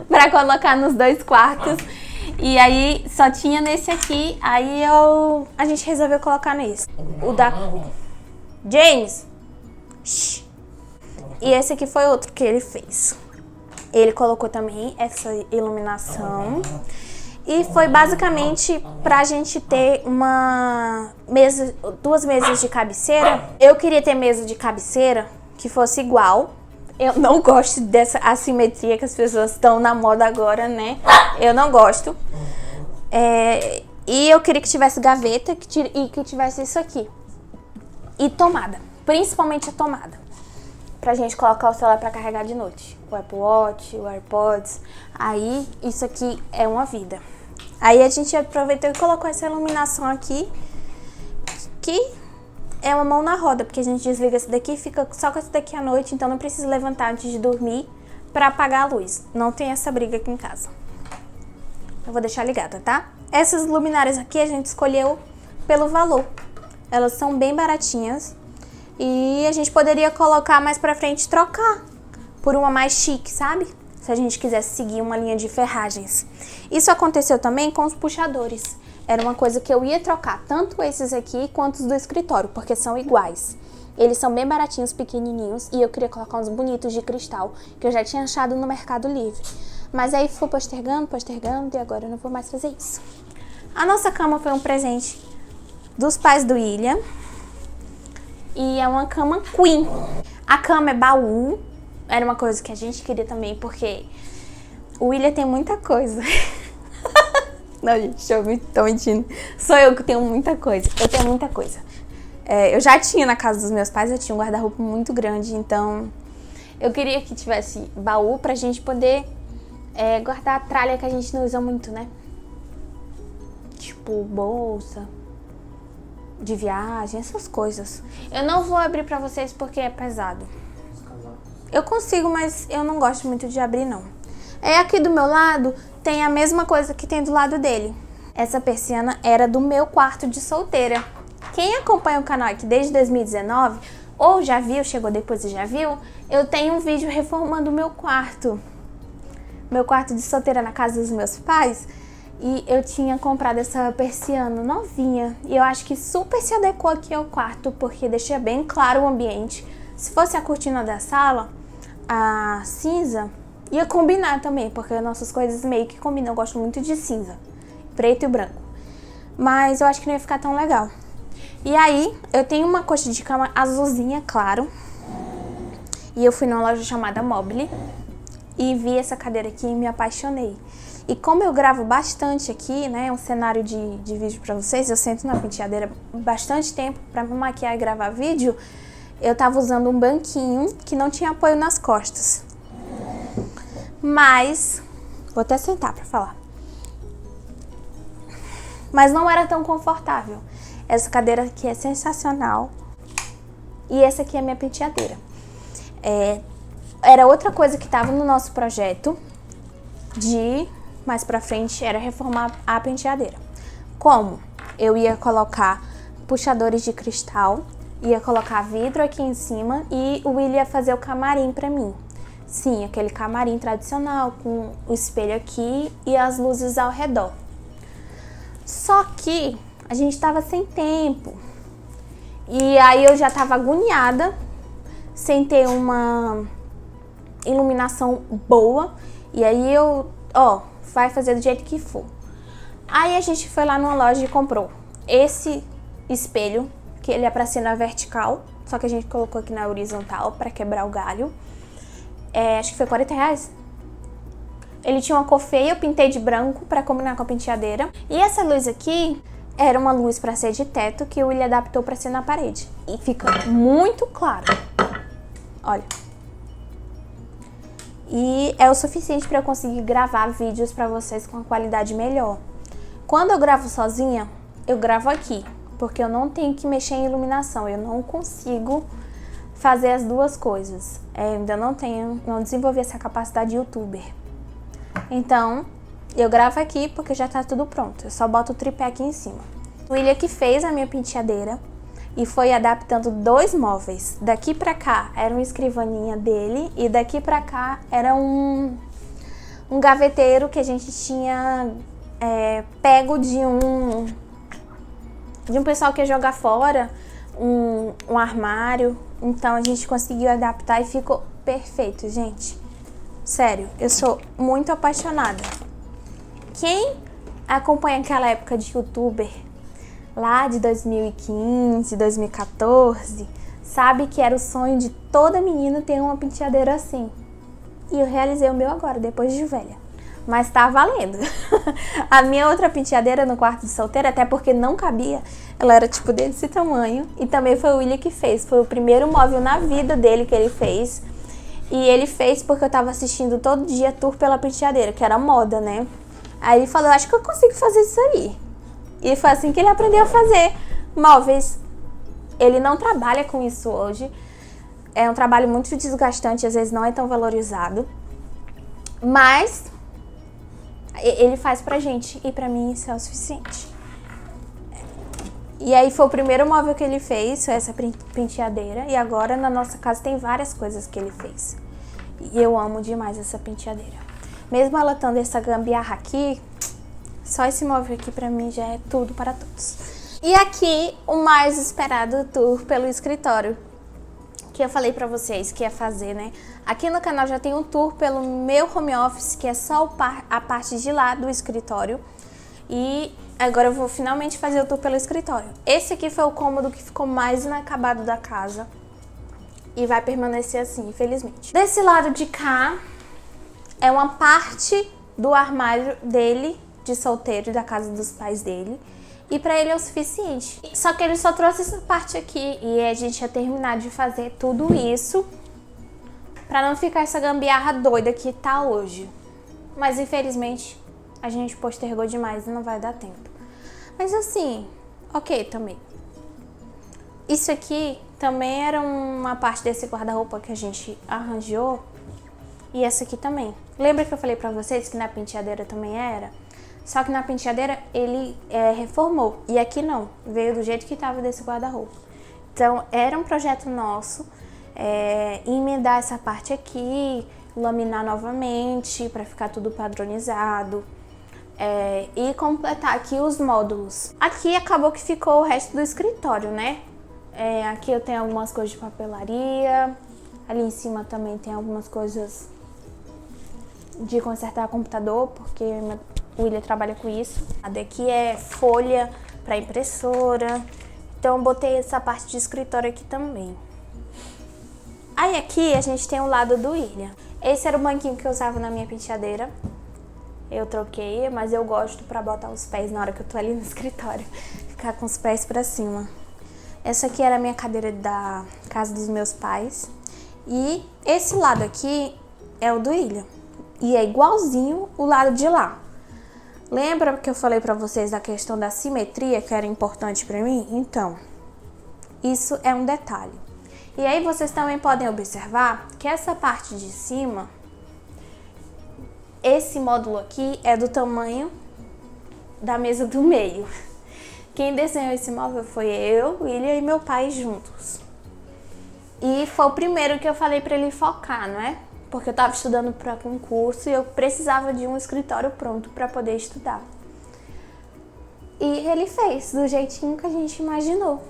pra colocar nos dois quartos. E aí só tinha nesse aqui, aí a gente resolveu colocar nesse. O da James. Shhh. E esse aqui foi outro que ele fez. Ele colocou também essa iluminação. E foi basicamente pra gente ter duas mesas de cabeceira. Eu queria ter mesa de cabeceira que fosse igual. Eu não gosto dessa assimetria que as pessoas estão na moda agora, né? Eu não gosto. E eu queria que tivesse gaveta e que tivesse isso aqui. E tomada. Principalmente a tomada. Pra gente colocar o celular pra carregar de noite. O Apple Watch, o AirPods. Aí, isso aqui é uma vida. Aí a gente aproveitou e colocou essa iluminação aqui, que é uma mão na roda, porque a gente desliga esse daqui e fica só com esse daqui à noite, então não precisa levantar antes de dormir pra apagar a luz. Não tem essa briga aqui em casa. Eu vou deixar ligada, tá? Essas luminárias aqui a gente escolheu pelo valor. Elas são bem baratinhas. E a gente poderia colocar mais pra frente e trocar por uma mais chique, sabe? Se a gente quisesse seguir uma linha de ferragens. Isso aconteceu também com os puxadores. Era uma coisa que eu ia trocar, tanto esses aqui quanto os do escritório, porque são iguais. Eles são bem baratinhos, pequenininhos, e eu queria colocar uns bonitos de cristal, que eu já tinha achado no Mercado Livre. Mas aí fui postergando, e agora eu não vou mais fazer isso. A nossa cama foi um presente dos pais do William. E é uma cama queen. A cama é baú. Era uma coisa que a gente queria também, porque o William tem muita coisa. Não, gente, tô mentindo. Sou eu que tenho muita coisa. Eu tenho muita coisa. Eu já tinha na casa dos meus pais, eu tinha um guarda-roupa muito grande, então eu queria que tivesse baú pra gente poder guardar a tralha que a gente não usa muito, né? Tipo, bolsa de viagem, essas coisas. Eu não vou abrir pra vocês porque é pesado. Eu consigo, mas eu não gosto muito de abrir, não. Aqui do meu lado tem a mesma coisa que tem do lado dele. Essa persiana era do meu quarto de solteira. Quem acompanha o canal aqui desde 2019, ou já viu, chegou depois e já viu, eu tenho um vídeo reformando o meu quarto. Meu quarto de solteira na casa dos meus pais. E eu tinha comprado essa persiana novinha. E eu acho que super se adequou aqui ao quarto, porque deixa bem claro o ambiente. Se fosse a cortina da sala, a cinza, ia combinar também, porque nossas coisas meio que combinam. Eu gosto muito de cinza, preto e branco. Mas eu acho que não ia ficar tão legal. E aí, eu tenho uma coxa de cama azulzinha, claro. E eu fui numa loja chamada Mobile e vi essa cadeira aqui e me apaixonei. E como eu gravo bastante aqui, né, um cenário de vídeo pra vocês, eu sento na penteadeira bastante tempo pra me maquiar e gravar vídeo, eu tava usando um banquinho que não tinha apoio nas costas. Mas, vou até sentar pra falar. Mas não era tão confortável. Essa cadeira aqui é sensacional. E essa aqui é a minha penteadeira. Era outra coisa que tava no nosso projeto de mais pra frente era reformar a penteadeira. Como? Eu ia colocar puxadores de cristal, ia colocar vidro aqui em cima e o William ia fazer o camarim pra mim. Sim, aquele camarim tradicional com o espelho aqui e as luzes ao redor. Só que a gente tava sem tempo. E aí eu já tava agoniada, sem ter uma iluminação boa. E aí vai fazer do jeito que for. Aí a gente foi lá numa loja e comprou esse espelho, que ele é pra ser na vertical, só que a gente colocou aqui na horizontal pra quebrar o galho. Acho que foi R$40. Ele tinha uma cor feia, eu pintei de branco pra combinar com a penteadeira. E essa luz aqui era uma luz pra ser de teto, que o William adaptou pra ser na parede. E fica muito claro. Olha. E é o suficiente pra eu conseguir gravar vídeos pra vocês com uma qualidade melhor. Quando eu gravo sozinha, eu gravo aqui, porque eu não tenho que mexer em iluminação. Eu não consigo fazer as duas coisas. Ainda não desenvolvi essa capacidade de youtuber. Então, eu gravo aqui porque já tá tudo pronto. Eu só boto o tripé aqui em cima. O William que fez a minha penteadeira e foi adaptando 2 móveis. Daqui pra cá era uma escrivaninha dele e daqui pra cá era um gaveteiro que a gente tinha pego de um pessoal que ia jogar fora, um armário. Então a gente conseguiu adaptar e ficou perfeito, gente. Sério, eu sou muito apaixonada. Quem acompanha aquela época de youtuber, lá de 2015, 2014, sabe que era o sonho de toda menina ter uma penteadeira assim. E eu realizei o meu agora, depois de velha. Mas tá valendo. A minha outra penteadeira no quarto de solteira, até porque não cabia, ela era tipo desse tamanho. E também foi o William que fez. Foi o primeiro móvel na vida dele que ele fez. E ele fez porque eu tava assistindo todo dia tour pela penteadeira, que era moda, né? Aí ele falou, acho que eu consigo fazer isso aí. E foi assim que ele aprendeu a fazer móveis. Ele não trabalha com isso hoje. É um trabalho muito desgastante, às vezes não é tão valorizado. Mas ele faz pra gente e pra mim isso é o suficiente. E aí foi o primeiro móvel que ele fez, foi essa penteadeira. E agora na nossa casa tem várias coisas que ele fez. E eu amo demais essa penteadeira. Mesmo ela tendo essa gambiarra aqui, só esse móvel aqui pra mim já é tudo para todos. E aqui o mais esperado tour pelo escritório, que eu falei pra vocês que ia fazer, né? Aqui no canal já tem um tour pelo meu home office, que é só a parte de lá do escritório. E agora eu vou finalmente fazer o tour pelo escritório. Esse aqui foi o cômodo que ficou mais inacabado da casa. E vai permanecer assim, infelizmente. Desse lado de cá é uma parte do armário dele, de solteiro, da casa dos pais dele. E pra ele é o suficiente. Só que ele só trouxe essa parte aqui e a gente ia terminar de fazer tudo isso pra não ficar essa gambiarra doida que tá hoje. Mas infelizmente a gente postergou demais e não vai dar tempo. Mas assim, ok também. Isso aqui também era uma parte desse guarda-roupa que a gente arranjou. E essa aqui também. Lembra que eu falei pra vocês que na penteadeira também era? Só que na penteadeira ele reformou. E aqui não. Veio do jeito que tava desse guarda-roupa. Então era um projeto nosso. Emendar essa parte aqui. Laminar novamente para ficar tudo padronizado. E completar aqui os módulos. Aqui acabou que ficou o resto do escritório, né? Aqui eu tenho algumas coisas de papelaria. Ali em cima também tem algumas coisas de consertar computador, porque o William trabalha com isso. Daqui é folha para impressora. Então eu botei essa parte de escritório aqui também. Aí aqui a gente tem o lado do William. Esse era o banquinho que eu usava na minha penteadeira. Eu troquei, mas eu gosto pra botar os pés na hora que eu tô ali no escritório. Ficar com os pés pra cima. Essa aqui era a minha cadeira da casa dos meus pais. E esse lado aqui é o do William. E é igualzinho o lado de lá. Lembra que eu falei pra vocês da questão da simetria que era importante pra mim? Então, isso é um detalhe. E aí vocês também podem observar que essa parte de cima Esse módulo aqui é do tamanho da mesa do meio. Quem desenhou esse móvel foi eu, William e meu pai juntos. E foi o primeiro que eu falei pra ele focar, não é? Porque eu tava estudando para concurso e eu precisava de um escritório pronto para poder estudar. E ele fez do jeitinho que a gente imaginou.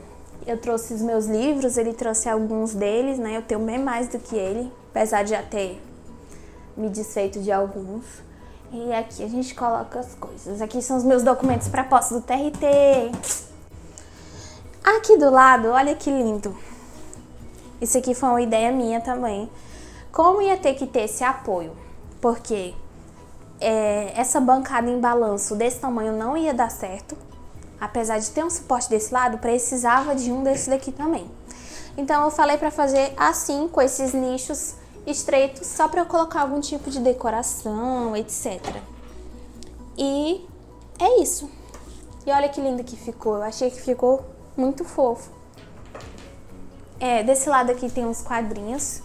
Eu trouxe os meus livros, ele trouxe alguns deles, né? Eu tenho bem mais do que ele, apesar de já ter me desfeito de alguns. E aqui a gente coloca as coisas. Aqui são os meus documentos para posse do TRT. Aqui do lado, olha que lindo. Isso aqui foi uma ideia minha também. Como ia ter que ter esse apoio? Porque essa bancada em balanço desse tamanho não ia dar certo. Apesar de ter um suporte desse lado, precisava de um desse daqui também. Então eu falei para fazer assim, com esses nichos estreitos, só para eu colocar algum tipo de decoração, etc. E é isso. E olha que lindo que ficou. Eu achei que ficou muito fofo. Desse lado aqui tem uns quadrinhos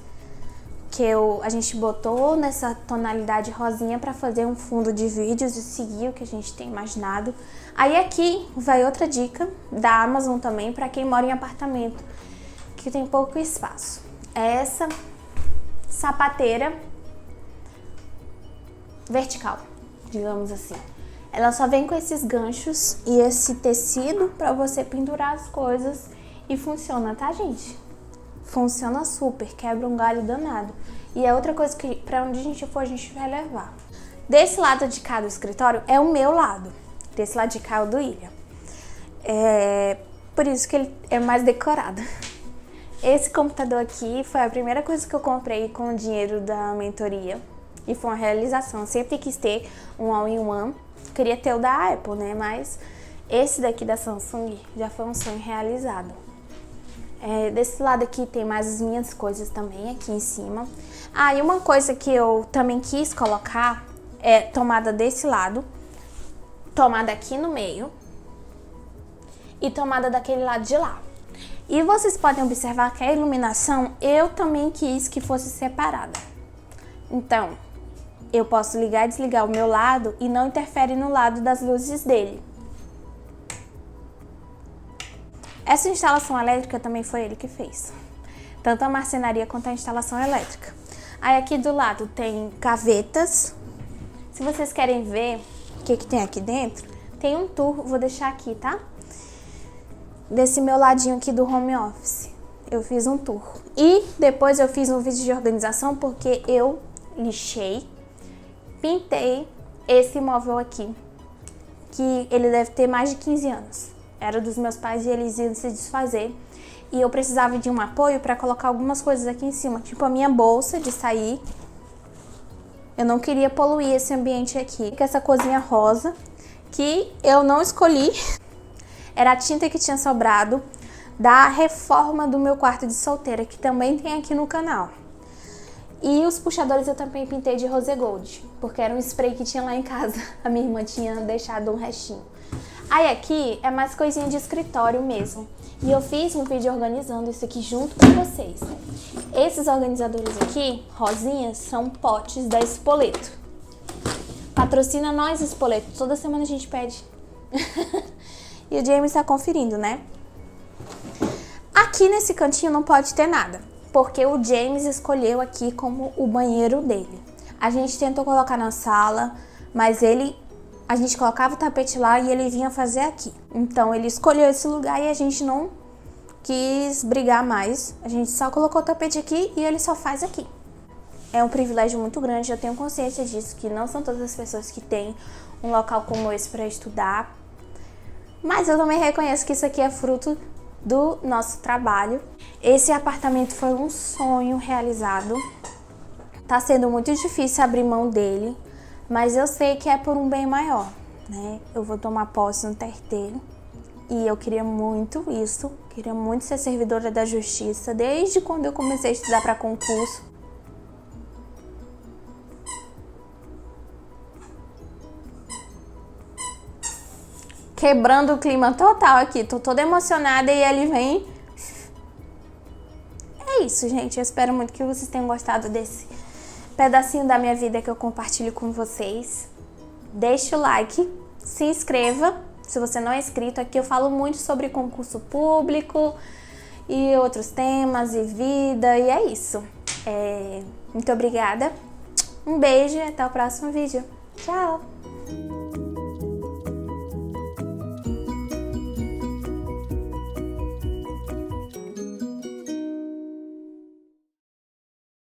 que a gente botou nessa tonalidade rosinha para fazer um fundo de vídeos e seguir o que a gente tem imaginado. Aí aqui vai outra dica da Amazon também para quem mora em apartamento, que tem pouco espaço. É essa sapateira vertical, digamos assim. Ela só vem com esses ganchos e esse tecido para você pendurar as coisas e funciona, tá, gente? Funciona super, quebra um galho danado. E é outra coisa que para onde a gente for, a gente vai levar. Desse lado de cá do escritório é o meu lado. Desse lado de cá é o do William. Por isso que ele é mais decorado. Esse computador aqui foi a primeira coisa que eu comprei com o dinheiro da mentoria. E foi uma realização. Eu sempre quis ter um all-in-one. Queria ter o da Apple, né? Mas esse daqui da Samsung já foi um sonho realizado. Desse lado aqui tem mais as minhas coisas também, aqui em cima. E uma coisa que eu também quis colocar é tomada desse lado, tomada aqui no meio e tomada daquele lado de lá. E vocês podem observar que a iluminação eu também quis que fosse separada. Então, eu posso ligar e desligar o meu lado e não interfere no lado das luzes dele. Essa instalação elétrica também foi ele que fez. Tanto a marcenaria quanto a instalação elétrica. Aí aqui do lado tem gavetas. Se vocês querem ver o que tem aqui dentro, tem um tour, vou deixar aqui, tá? Desse meu ladinho aqui do home office. Eu fiz um tour. E depois eu fiz um vídeo de organização porque eu lixei, pintei esse móvel aqui. Que ele deve ter mais de 15 anos. Era dos meus pais e eles iam se desfazer. E eu precisava de um apoio para colocar algumas coisas aqui em cima. Tipo a minha bolsa de sair. Eu não queria poluir esse ambiente aqui. Com essa cozinha rosa, que eu não escolhi. Era a tinta que tinha sobrado da reforma do meu quarto de solteira, que também tem aqui no canal. E os puxadores eu também pintei de rose gold, porque era um spray que tinha lá em casa. A minha irmã tinha deixado um restinho. Aí aqui é mais coisinha de escritório mesmo. E eu fiz um vídeo organizando isso aqui junto com vocês. Esses organizadores aqui, rosinhas, são potes da Spoleto. Patrocina nós, Spoleto. Toda semana a gente pede. E o James tá conferindo, né? Aqui nesse cantinho não pode ter nada, porque o James escolheu aqui como o banheiro dele. A gente tentou colocar na sala, mas a gente colocava o tapete lá e ele vinha fazer aqui. Então ele escolheu esse lugar e a gente não quis brigar mais. A gente só colocou o tapete aqui e ele só faz aqui. É um privilégio muito grande, eu tenho consciência disso, que não são todas as pessoas que têm um local como esse para estudar. Mas eu também reconheço que isso aqui é fruto do nosso trabalho. Esse apartamento foi um sonho realizado. Tá sendo muito difícil abrir mão dele, mas eu sei que é por um bem maior, né? Eu vou tomar posse no TRT e eu queria muito isso, queria muito ser servidora da justiça desde quando eu comecei a estudar para concurso. Quebrando o clima total aqui, tô toda emocionada e ele vem. É isso, gente, eu espero muito que vocês tenham gostado desse pedacinho da minha vida que eu compartilho com vocês. Deixa o like, se inscreva se você não é inscrito. Aqui eu falo muito sobre concurso público e outros temas e vida, e é isso. Muito obrigada, um beijo e até o próximo vídeo. Tchau!